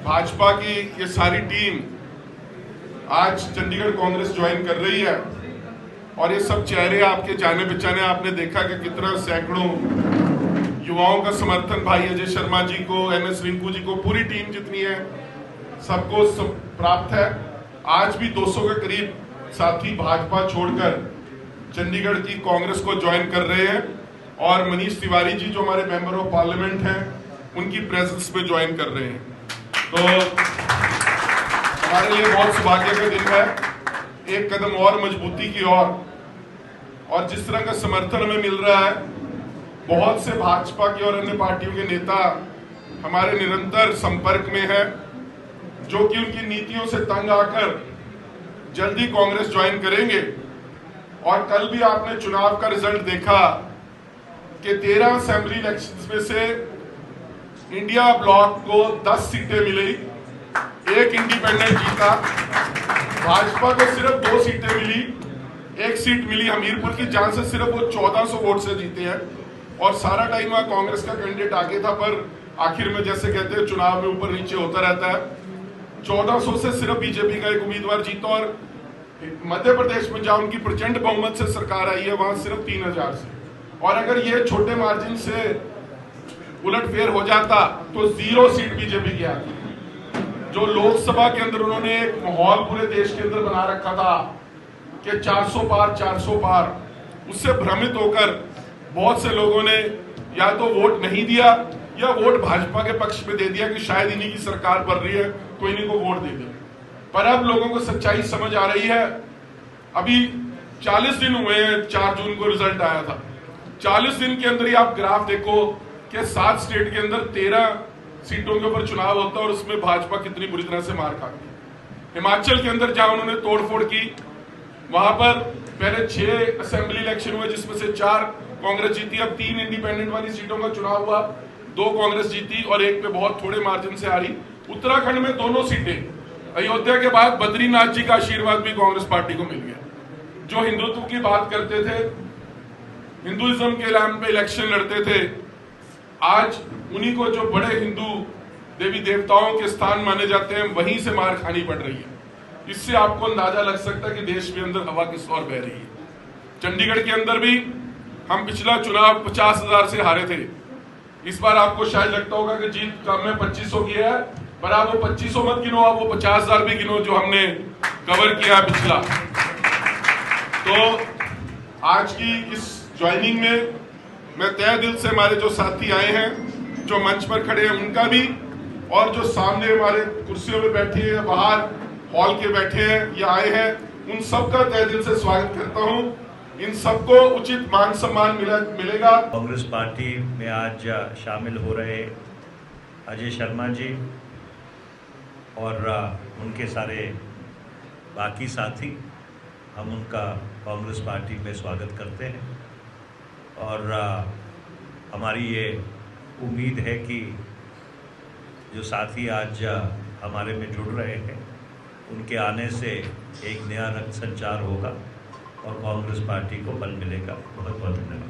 भाजपा की ये सारी टीम आज चंडीगढ़ कांग्रेस ज्वाइन कर रही है और ये सब चेहरे आपके जाने पहचाने, आपने देखा कि कितना सैकड़ों युवाओं का समर्थन भाई अजय शर्मा जी को, MS रिंकू जी को, पूरी टीम जितनी है सबको प्राप्त है। आज भी 200 के करीब साथी भाजपा छोड़कर चंडीगढ़ की कांग्रेस को ज्वाइन कर रहे हैं और मनीष तिवारी जी जो हमारे मेंबर ऑफ पार्लियामेंट हैं उनकी प्रेजेंस में ज्वाइन कर रहे हैं। तो हमारे लिए बहुत सौभाग्य का दिन है, एक कदम और मजबूती की ओर। और जिस तरह का समर्थन हमें मिल रहा है, बहुत से भाजपा की और अन्य पार्टियों के नेता हमारे निरंतर संपर्क में हैं, जो कि उनकी नीतियों से तंग आकर जल्दी कांग्रेस ज्वाइन करेंगे। और कल भी आपने चुनाव का रिजल्ट देखा कि 13 असेंबली इलेक्शंस में से इंडिया ब्लॉक को 10 सीटें मिली, एक इंडिपेंडेंट जीता। भाजपा को सिर्फ 2 सीटें मिली, एक सीट मिली हमीरपुर की, जहां से सिर्फ वो 1400 वोट से जीते हैं। और सारा टाइम वहां कांग्रेस का कैंडिडेट आगे था, पर आखिर में जैसे कहते हैं चुनाव में ऊपर नीचे होता रहता है। 1400 से सिर्फ बीजेपी का एक उम्मीदवार जीता और मध्य प्रदेश में जहां उनकी प्रचंड बहुमत से सरकार आई है वहां सिर्फ 3000 से। और अगर ये छोटे मार्जिन से उलटफेर हो जाता तो 0 सीट बीजेपी की आती। जो लोकसभा के अंदर उन्होंने एक माहौल पूरे देश के अंदर बना रखा था कि 400 पार 400 पार, उससे भ्रमित होकर बहुत से लोगों ने या तो वोट नहीं दिया या वोट भाजपा के पक्ष में दे दिया कि शायद इन्हीं की सरकार बन रही है तो इन्हीं को वोट दे दें। पर अब लोगों को सच्चाई समझ आ रही है। अभी 40 दिन हुए हैं, 4 जून को रिजल्ट आया था। 40 दिन के अंदर ही आप ग्राफ देखो कि 7 स्टेट के अंदर 13 सीटों के ऊपर चुनाव होता है और उसमें भाजपा कितनी बुरी तरह से मार खाती है। हिमाचल के अंदर जहां उन्होंने तोड़फोड़ की, वहां पर पहले 6 असेंबली इलेक्शन हुए जिसमें से 4 कांग्रेस जीती। अब 3 इंडिपेंडेंट वाली सीटों का चुनाव हुआ, 2 कांग्रेस जीती और एक पे बहुत थोड़े मार्जिन से हारी। उत्तराखंड में दोनों सीटें, अयोध्या के बाद बद्रीनाथ जी का आशीर्वाद भी कांग्रेस पार्टी को मिल गया। जो हिंदुत्व की बात करते थे, हिंदुइज्म के नाम पे इलेक्शन लड़ते थे, आज उन्हीं को जो बड़े हिंदू देवी देवताओं के स्थान माने जाते हैं वहीं से मार खानी पड़ रही है। इससे आपको अंदाजा लग सकता है कि देश के अंदर हवा किस ओर बह रही है। चंडीगढ़ के अंदर भी हम पिछला चुनाव 50,000 से हारे थे। इस बार आपको शायद लगता होगा कि जीत कम में 2500 की है, पर आप वो 2500 मत गिनो, आप वो 50,000 भी गिनो जो हमने कवर किया पिछला। तो आज की इस ज्वाइनिंग में मैं तहे दिल से हमारे जो साथी आए हैं, जो मंच पर खड़े हैं उनका भी, और जो सामने हमारे कुर्सियों में बैठे हैं, बाहर हॉल के बैठे हैं या आए हैं, उन सबका तहे दिल से स्वागत करता हूं। इन सबको उचित मान सम्मान मिलेगा। कांग्रेस पार्टी में आज शामिल हो रहे अजय शर्मा जी और उनके सारे बाकी साथी, हम उनका कांग्रेस पार्टी में स्वागत करते हैं। और हमारी ये उम्मीद है कि जो साथी आज हमारे में जुड़ रहे हैं, उनके आने से एक नया रक्त संचार होगा और कांग्रेस पार्टी को बल मिलेगा। बहुत बहुत धन्यवाद।